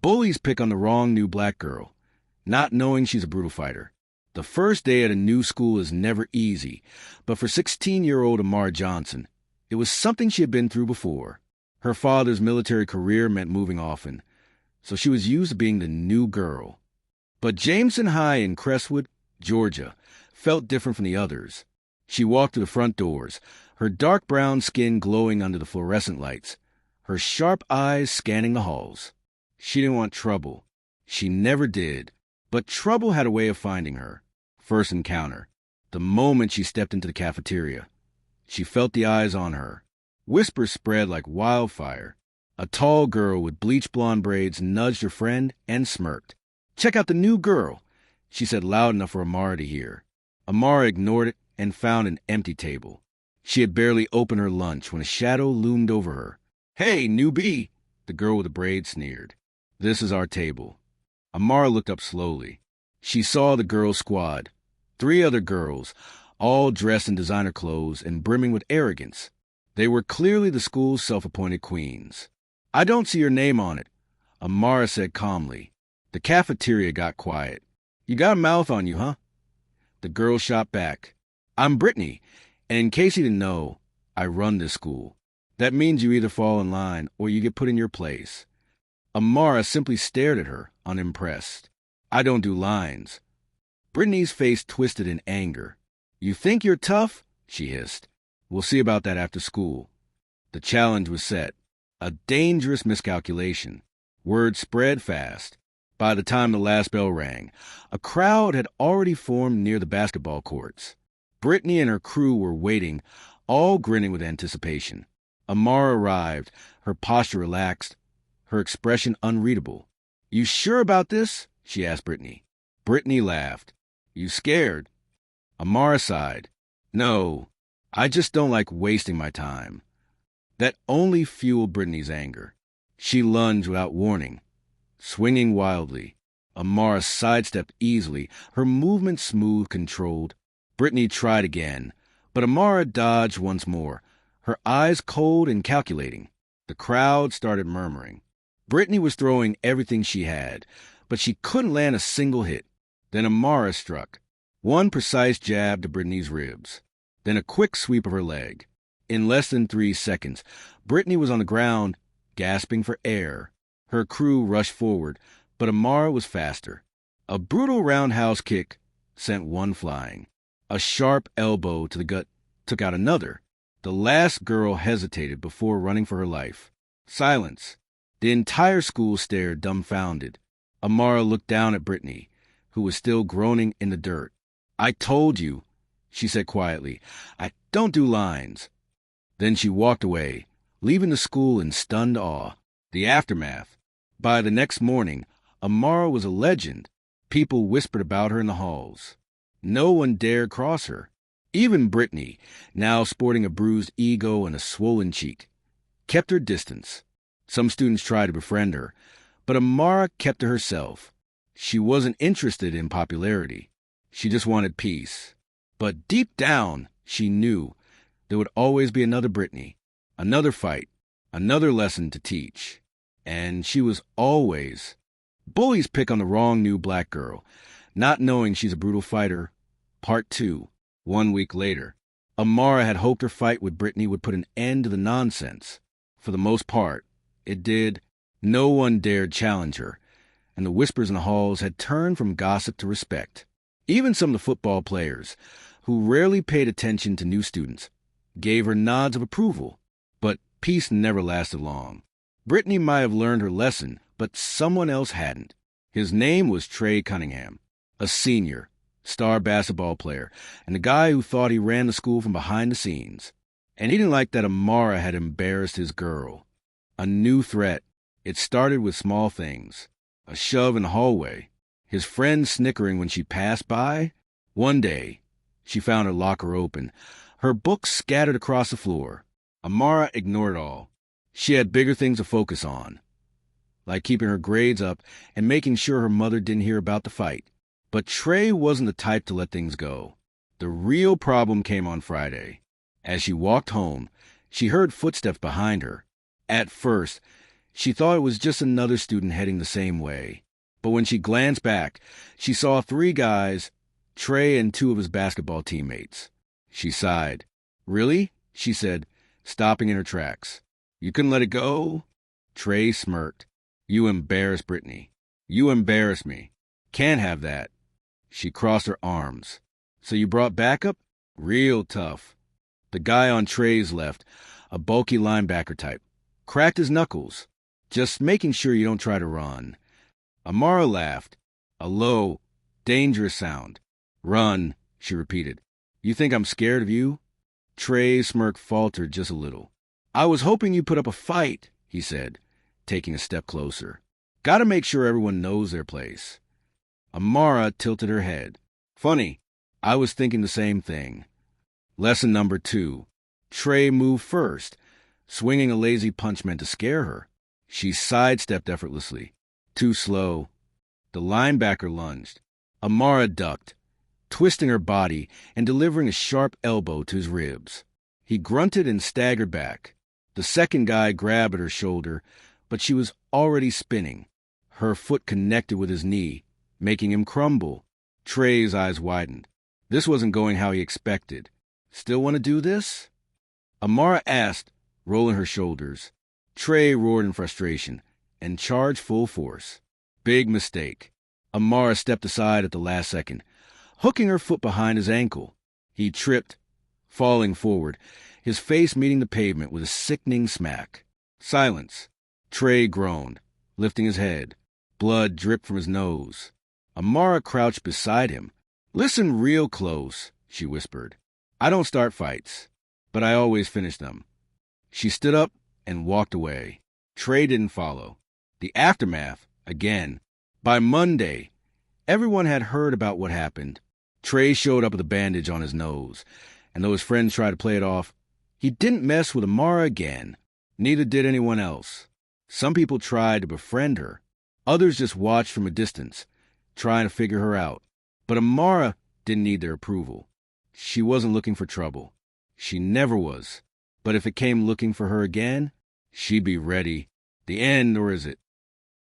Bullies pick on the wrong new black girl, not knowing she's a brutal fighter. The first day at a new school is never easy, but for 16-year-old Amara Johnson, it was something she had been through before. Her father's military career meant moving often, so she was used to being the new girl. But Jameson High in Crestwood, Georgia, felt different from the others. She walked to the front doors, her dark brown skin glowing under the fluorescent lights, her sharp eyes scanning the halls. She didn't want trouble. She never did. But trouble had a way of finding her. First encounter, the moment she stepped into the cafeteria. She felt the eyes on her. Whispers spread like wildfire. A tall girl with bleached blonde braids nudged her friend and smirked. "Check out the new girl," she said loud enough for Amara to hear. Amara ignored it and found an empty table. She had barely opened her lunch when a shadow loomed over her. "Hey, newbie," the girl with the braids sneered. "This is our table." Amara looked up slowly. She saw the girls' squad. 3 other girls, all dressed in designer clothes and brimming with arrogance. They were clearly the school's self-appointed queens. "I don't see your name on it," Amara said calmly. The cafeteria got quiet. "You got a mouth on you, huh?" The girl shot back. "I'm Brittany, and in case you didn't know, I run this school. That means you either fall in line or you get put in your place." Amara simply stared at her, unimpressed. "I don't do lines." Brittany's face twisted in anger. "You think you're tough?" she hissed. "We'll see about that after school." The challenge was set. A dangerous miscalculation. Word spread fast. By the time the last bell rang, a crowd had already formed near the basketball courts. Brittany and her crew were waiting, all grinning with anticipation. Amara arrived, her posture relaxed, her expression unreadable. "You sure about this?" she asked Brittany. Brittany laughed. "You scared?" Amara sighed. "No, I just don't like wasting my time." That only fueled Brittany's anger. She lunged without warning, swinging wildly. Amara sidestepped easily, her movement smooth, controlled. Brittany tried again, but Amara dodged once more, her eyes cold and calculating. The crowd started murmuring. Brittany was throwing everything she had, but she couldn't land a single hit. Then Amara struck. One precise jab to Brittany's ribs. Then a quick sweep of her leg. In less than 3 seconds, Brittany was on the ground, gasping for air. Her crew rushed forward, but Amara was faster. A brutal roundhouse kick sent one flying. A sharp elbow to the gut took out another. The last girl hesitated before running for her life. Silence. The entire school stared dumbfounded. Amara looked down at Brittany, who was still groaning in the dirt. "I told you," she said quietly. "I don't do lines." Then she walked away, leaving the school in stunned awe. The aftermath. By the next morning, Amara was a legend. People whispered about her in the halls. No one dared cross her. Even Brittany, now sporting a bruised ego and a swollen cheek, kept her distance. Some students tried to befriend her, but Amara kept to herself. She wasn't interested in popularity. She just wanted peace. But deep down, she knew there would always be another Brittany, another fight, another lesson to teach. And she was always... Bullies pick on the wrong new black girl, not knowing she's a brutal fighter. Part 2, 1 week later. Amara had hoped her fight with Brittany would put an end to the nonsense. For the most part, it did. No one dared challenge her, and the whispers in the halls had turned from gossip to respect. Even some of the football players, who rarely paid attention to new students, gave her nods of approval. But peace never lasted long. Brittany might have learned her lesson, but someone else hadn't. His name was Trey Cunningham, a senior, star basketball player, and a guy who thought he ran the school from behind the scenes. And he didn't like that Amara had embarrassed his girl. A new threat. It started with small things. A shove in the hallway. His friend snickering when she passed by. One day, she found her locker open, her books scattered across the floor. Amara ignored it all. She had bigger things to focus on, like keeping her grades up and making sure her mother didn't hear about the fight. But Trey wasn't the type to let things go. The real problem came on Friday. As she walked home, she heard footsteps behind her. At first, She thought it was just another student heading the same way. But when she glanced back, she saw 3 guys, Trey and 2 of his basketball teammates. She sighed. "Really?" she said, stopping in her tracks. "You couldn't let it go?" Trey smirked. "You embarrassed Brittany. You embarrass me. Can't have that." She crossed her arms. "So you brought backup? Real tough." The guy on Trey's left, a bulky linebacker type, cracked his knuckles, just making sure you don't try to run. Amara laughed, a low, dangerous sound. "Run," she repeated. "You think I'm scared of you?" Trey's smirk faltered just a little. "I was hoping you'd put up a fight," he said, taking a step closer. "Gotta make sure everyone knows their place." Amara tilted her head. "Funny, I was thinking the same thing." Lesson number 2. Trey moved first. Swinging a lazy punch meant to scare her. She sidestepped effortlessly. Too slow. The linebacker lunged. Amara ducked, twisting her body and delivering a sharp elbow to his ribs. He grunted and staggered back. The second guy grabbed at her shoulder, but she was already spinning. Her foot connected with his knee, making him crumble. Trey's eyes widened. This wasn't going how he expected. "Still want to do this?" Amara asked, rolling her shoulders. Trey roared in frustration and charged full force. Big mistake. Amara stepped aside at the last second, hooking her foot behind his ankle. He tripped, falling forward, his face meeting the pavement with a sickening smack. Silence. Trey groaned, lifting his head. Blood dripped from his nose. Amara crouched beside him. "Listen real close," she whispered. "I don't start fights, but I always finish them." She stood up and walked away. Trey didn't follow. The aftermath, again. By Monday, everyone had heard about what happened. Trey showed up with a bandage on his nose, and though his friends tried to play it off, he didn't mess with Amara again. Neither did anyone else. Some people tried to befriend her. Others just watched from a distance, trying to figure her out. But Amara didn't need their approval. She wasn't looking for trouble. She never was. But if it came looking for her again, she'd be ready. The end, or is it?